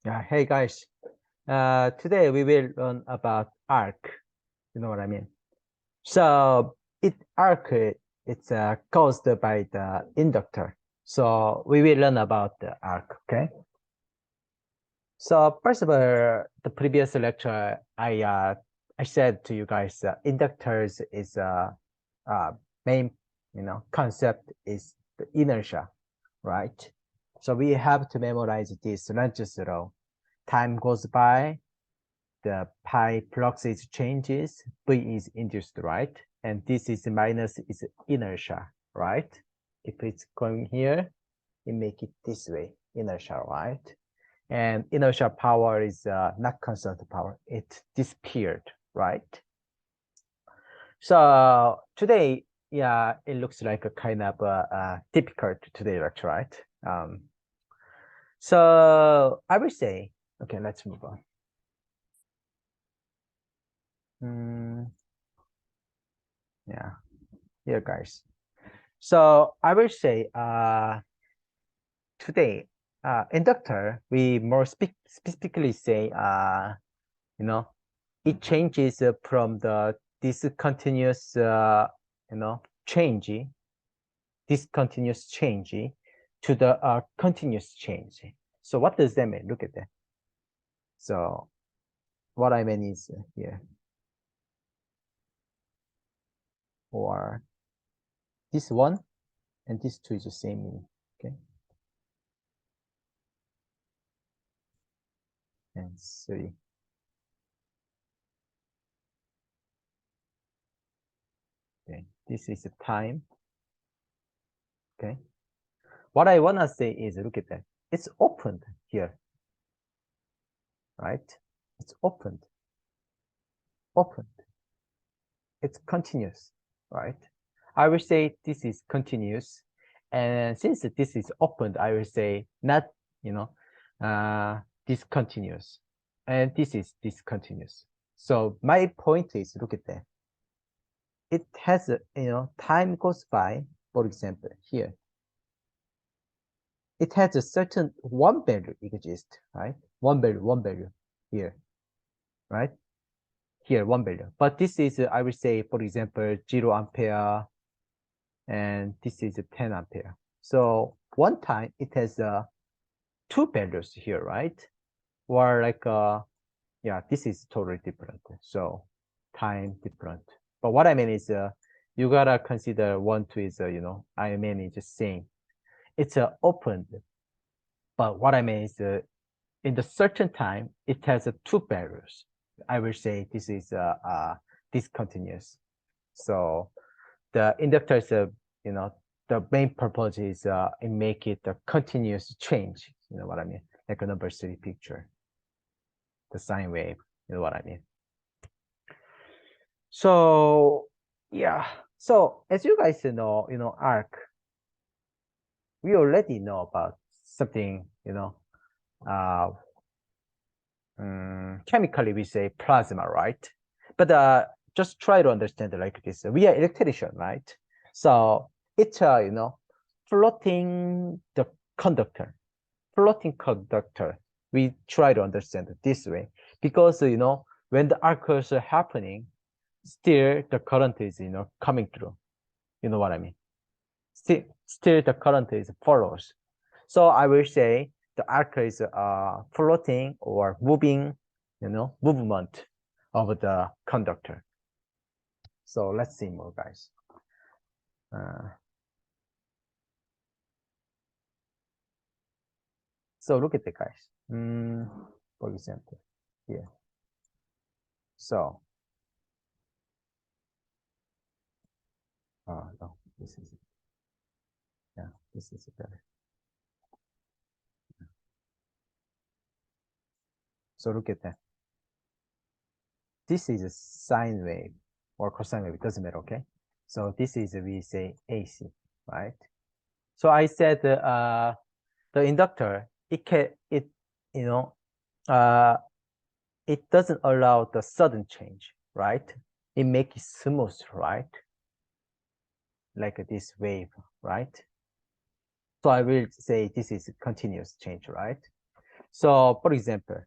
Yeah, hey guys. Today we will learn about arc. You know what I mean? So arc it's caused by the inductor. So we will learn about the arc. Okay. So first of all, the previous lecture I said to you guys, inductors is main concept is the inertia, right? So we have to memorize this Lenz's law. Time goes by, the pi flux is changes, V is induced, right? And this is minus is inertia, right? If it's going here, you make it this way, inertia, right? And inertia power is not constant power. It disappeared, right? So today, yeah, it looks like a kind of difficult today lecture, right? So I will say, okay, let's move on. Yeah, here, guys. So I will say today, inductor, we more specifically say, you know, it changes from the discontinuous, change, discontinuous change to the continuous change. So what does that mean? Look at that. So what I mean is here, or this one and this two is the same meaning, okay? And three. Okay, this is the time. Okay. What I wanna say is look at that. It's opened here, right? It's opened, opened. It's continuous, right? I will say this is continuous. And since this is opened, I will say not, you know, discontinuous. And this is discontinuous. So my point is, look at that. It has, time goes by, for example, here. It has a certain one value exists, right? One value here, right? Here, one value. But this is, I will say, for example, 0 ampere, and this is 10 ampere. So one time it has two values here, right? Or like, yeah, this is totally different. So time different. But what I mean is, you gotta consider one, two is, I mean is the same. It's opened. But what I mean is, in the certain time, it has two values. I will say this is discontinuous. So the inductor is, the main purpose is it make it a continuous change. You know what I mean? Like a number three picture, the sine wave. You know what I mean? So yeah. So as you guys know, arc. We already know about something. Uh, chemically we say plasma, right? But just try to understand it like this. We are electrician, right? So it's floating the conductor, floating conductor. We try to understand it this way because when the arcs are happening, still the current is coming through. You know what I mean? Still the current is follows. So I will say the arc is floating or moving, movement of the conductor. So let's see more, guys. Uh, so look at the guys. For example, here. So, no, this is it. Yeah, this is better. So look at that. This is a sine wave or cosine wave. It doesn't matter. Okay. So this is we say AC, right? So I said the inductor you know uh, it doesn't allow the sudden change, right? It makes it smooth, right? Like this wave, right? So I will say this is continuous change, right? So for example,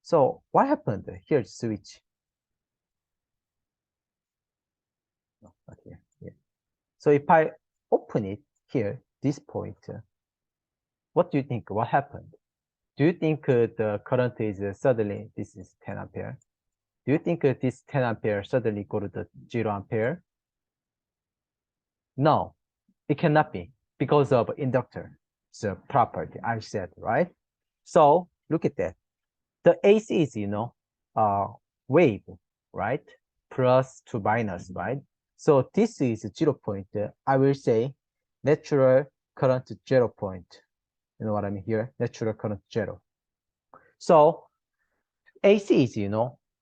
so what happened? Here's switch. No, not here. Here. So if I open it here, this point, what do you think? What happened? Do you think the current is suddenly, this is 10 ampere? Do you think this 10 ampere suddenly go to the 0 ampere? No, it cannot be because of inductor. The property I said, right? So look at that. The AC is, wave, right? Plus to minus, right? So this is 0 point. I will say natural current 0 point. You know what I mean here? Natural current 0. So AC is,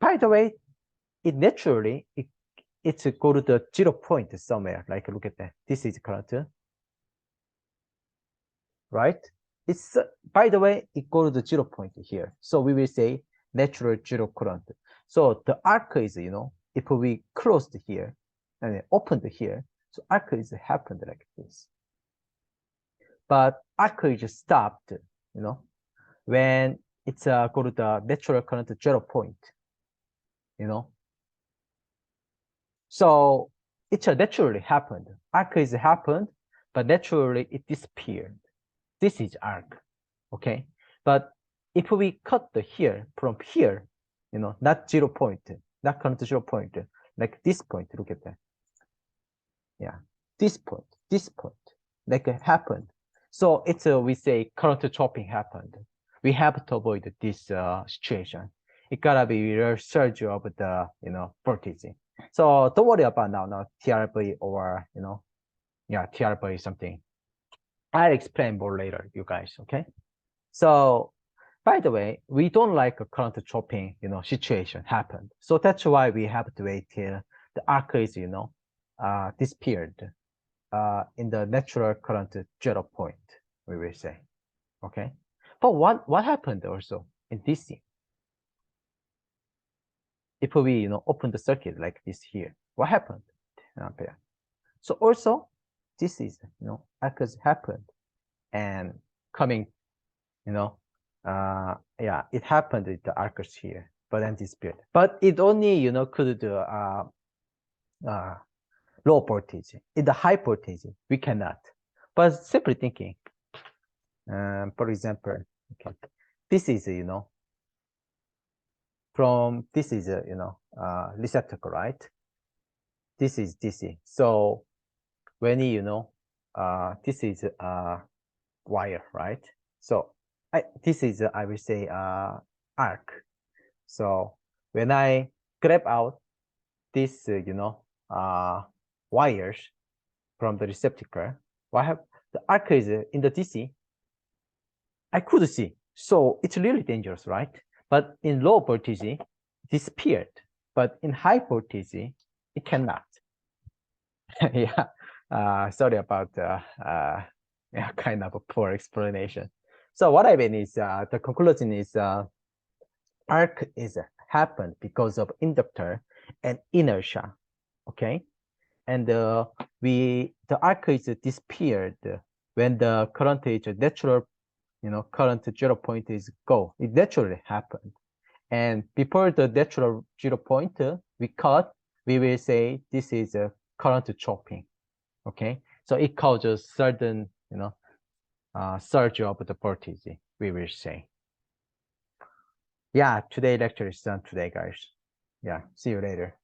by the way, it naturally, it's go to the 0 point somewhere. Like, look at that. This is current, right? It's, by the way, it go to the 0 point here. So we will say natural 0 current. So the arc is, if we closed here and opened here, so arc is happened like this. But arc is stopped, when it's go to the natural current 0 point, So it naturally happened. Arc is happened, but naturally it disappeared. This is arc, okay? But if we cut the here from here, not 0 point, not current 0 point, like this point, look at that. Yeah, this point, like it happened. So it's we say current chopping happened. We have to avoid this situation. It gotta be real surge of the voltage. So don't worry about now TRV or TRV something. I'll explain more later, you guys. Okay. So by the way, we don't like a current chopping situation happened. So that's why we have to wait till the arc is disappeared in the natural current 0 point, we will say. Okay. But what happened also in DC? If we open the circuit like this here, what happened? 10 ampere. So also this is arc has happened and coming yeah, it happened with the arcs here, but then disappeared. But it only could do low voltage. In the high voltage, we cannot. But simply thinking, for example, okay, this is from this is receptacle, right? This is DC. So when this is wire, right? So this is I will say arc. So when I grab out this wires from the receptacle, what have the arc is in the DC, I could see. So it's really dangerous, right? But in low voltage, it disappeared. But in high voltage, it cannot. Yeah. Sorry about yeah, kind of a poor explanation. So what I mean is the conclusion is arc is happened because of inductor and inertia. Okay. And the arc is disappeared when the current is natural, current 0 point is go. It naturally happened. And before the natural 0 point we cut, we will say this is a current chopping. Okay. So it causes certain, surge of the voltage, we will say. Yeah, today lecture is done today, guys. Yeah, see you later.